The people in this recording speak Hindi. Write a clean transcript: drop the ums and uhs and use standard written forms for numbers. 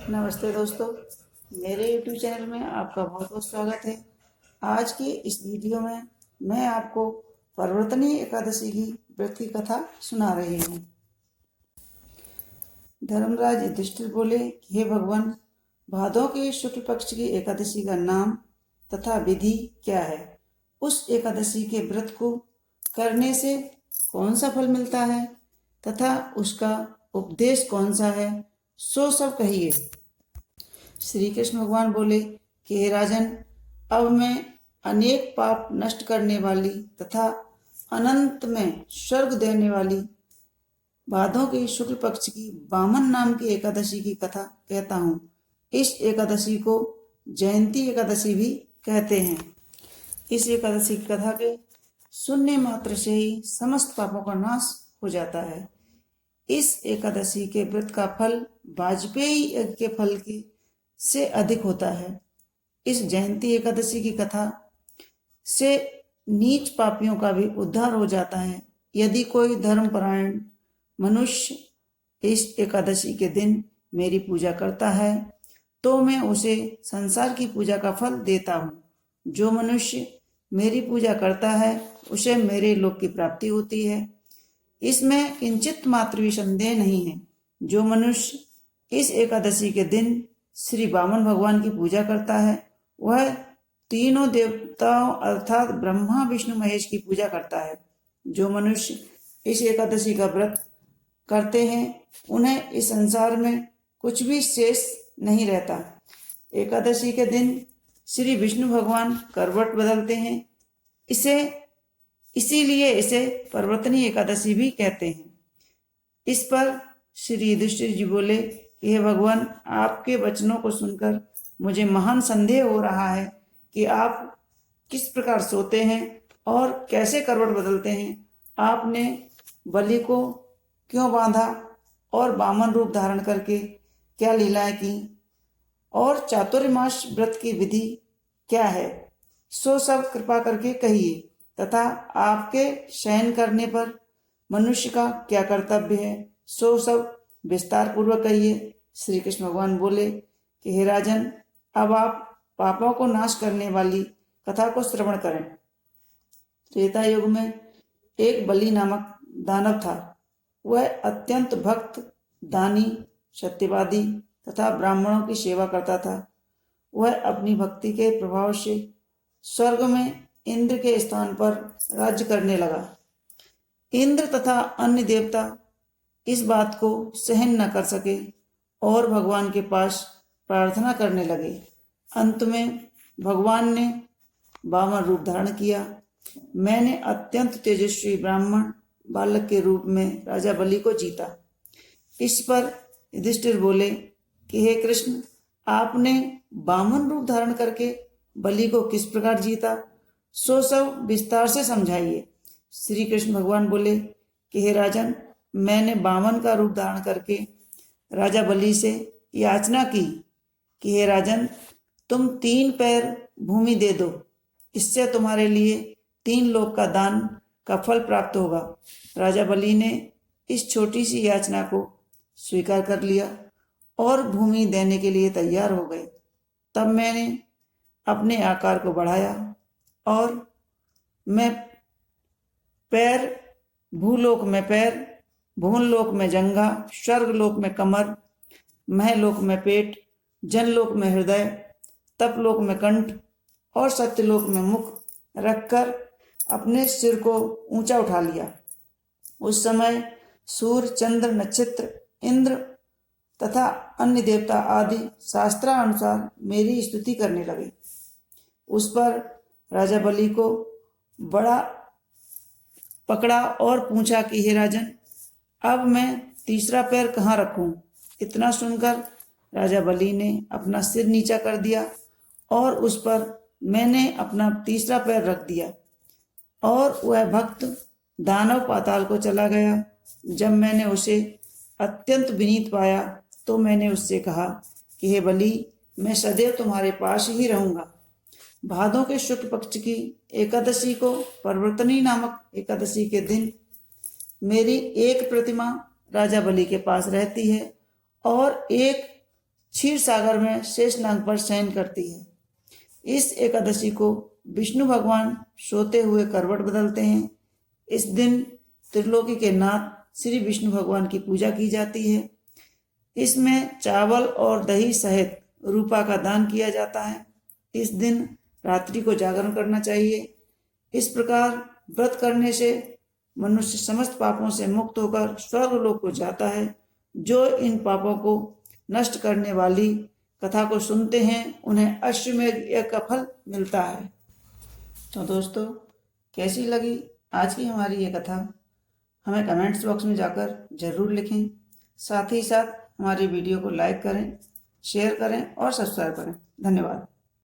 नमस्ते दोस्तों, मेरे YouTube चैनल में आपका बहुत बहुत स्वागत है। आज की इस वीडियो में मैं आपको परिवर्तनी एकादशी की व्रत की कथा सुना रही हूँ। धर्मराज युधिष्ठिर बोले कि हे भगवान, भादों के शुक्ल पक्ष की एकादशी का नाम तथा विधि क्या है? उस एकादशी के व्रत को करने से कौन सा फल मिलता है तथा उसका उपदेश कौन सा है, सो सब कहिए। श्री कृष्ण भगवान बोले कि हे राजन, अब मैं अनेक पाप नष्ट करने वाली तथा अनंत में स्वर्ग देने वाली भादों की शुक्ल पक्ष की वामन नाम की एकादशी की कथा कहता हूँ। इस एकादशी को जयंती एकादशी भी कहते हैं। इस एकादशी की कथा के सुनने मात्र से ही समस्त पापों का नाश हो जाता है। इस एकादशी के व्रत का फल वाजपेयी यज्ञ के फल की से अधिक होता है। इस जयंती एकादशी की कथा से नीच पापियों का भी उद्धार हो जाता है। यदि कोई धर्मपरायण मनुष्य इस एकादशी के दिन मेरी पूजा करता है तो मैं उसे संसार की पूजा का फल देता हूँ। जो मनुष्य मेरी पूजा करता है उसे मेरे लोक की प्राप्ति होती है, इसमें किंचित मात्र भी संदेह नहीं है। जो मनुष्य इस एकादशी के दिन श्री वामन भगवान की पूजा करता है वह तीनों देवताओं अर्थात ब्रह्मा विष्णु महेश की पूजा करता है। जो मनुष्य इस एकादशी का व्रत करते हैं उन्हें इस संसार में कुछ भी शेष नहीं रहता। एकादशी के दिन श्री विष्णु भगवान करवट बदलते हैं, इसीलिए इसे परिवर्तनी एकादशी भी कहते हैं। इस पर श्री युधिष्ठिर जी बोले कि हे भगवान, आपके वचनों को सुनकर मुझे महान संदेह हो रहा है कि आप किस प्रकार सोते हैं और कैसे करवट बदलते हैं। आपने बलि को क्यों बांधा और वामन रूप धारण करके क्या लीलाएं की और चातुर्मास व्रत की विधि क्या है, सो सब कृपा करके कहिए। तथा आपके शयन करने पर मनुष्य का क्या कर्तव्य है, सो सब विस्तार पूर्वक कहिए। श्री कृष्ण भगवान बोले कि हे राजन, अब आप पापों को नाश करने वाली कथा को श्रवण करें। त्रेता युग में एक बलि नामक दानव था। वह अत्यंत भक्त, दानी, सत्यवादी तथा ब्राह्मणों की सेवा करता था। वह अपनी भक्ति के प्रभाव से स्वर्ग में इंद्र के स्थान पर राज्य करने लगा। इंद्र तथा अन्य देवता इस बात को सहन न कर सके और भगवान के पास प्रार्थना करने लगे। अंत में भगवान ने वामन रूप धारण किया। मैंने अत्यंत तेजस्वी ब्राह्मण बालक के रूप में राजा बलि को जीता। इस पर युधिष्ठिर बोले कि हे कृष्ण, आपने वामन रूप धारण करके बलि को किस प्रकार जीता, सो सब विस्तार से समझाइए। श्री कृष्ण भगवान बोले कि हे राजन, मैंने वामन का रूप धारण करके राजा बलि से याचना की कि हे राजन, तुम 3 पैर भूमि दे दो, इससे तुम्हारे लिए 3 लोक का दान का फल प्राप्त होगा। राजा बलि ने इस छोटी सी याचना को स्वीकार कर लिया और भूमि देने के लिए तैयार हो गए। तब मैंने अपने आकार को बढ़ाया और मैं पैर, भूलोक में पैर, भुवनलोक में जंघा, स्वर्गलोक में कमर, महलोक में पेट, जनलोक में हृदय, तपलोक में कंठ और सत्यलोक में मुख रखकर अपने सिर को ऊंचा उठा लिया। उस समय सूर्य, चंद्र, नक्षत्र, इंद्र तथा अन्य देवता आदि शास्त्रानुसार मेरी स्तुति करने लगे। उस पर राजा बलि को बड़ा पकड़ा और पूछा कि हे राजन, अब मैं तीसरा पैर कहाँ रखूं? इतना सुनकर राजा बलि ने अपना सिर नीचा कर दिया और उस पर मैंने अपना तीसरा पैर रख दिया और वह भक्त दानव पाताल को चला गया। जब मैंने उसे अत्यंत विनीत पाया तो मैंने उससे कहा कि हे बलि, मैं सदैव तुम्हारे पास ही रहूंगा। भादों के शुक्ल पक्ष की एकादशी को परिवर्तनी नामक एकादशी के दिन मेरी एक प्रतिमा राजा बलि के पास रहती है और एक क्षीर सागर में शेषनाग पर शयन करती है। इस एकादशी को विष्णु भगवान सोते हुए करवट बदलते हैं। इस दिन त्रिलोकी के नाथ श्री विष्णु भगवान की पूजा की जाती है। इसमें चावल और दही सहित रूपा का दान किया जाता है। इस दिन रात्रि को जागरण करना चाहिए। इस प्रकार व्रत करने से मनुष्य समस्त पापों से मुक्त होकर स्वर्गलोक को जाता है। जो इन पापों को नष्ट करने वाली कथा को सुनते हैं उन्हें अश्वमेध यज्ञ का फल मिलता है। तो दोस्तों, कैसी लगी आज की हमारी ये कथा? हमें कमेंट्स बॉक्स में जाकर जरूर लिखें। साथ ही साथ हमारी वीडियो को लाइक करें, शेयर करें और सब्सक्राइब करें। धन्यवाद।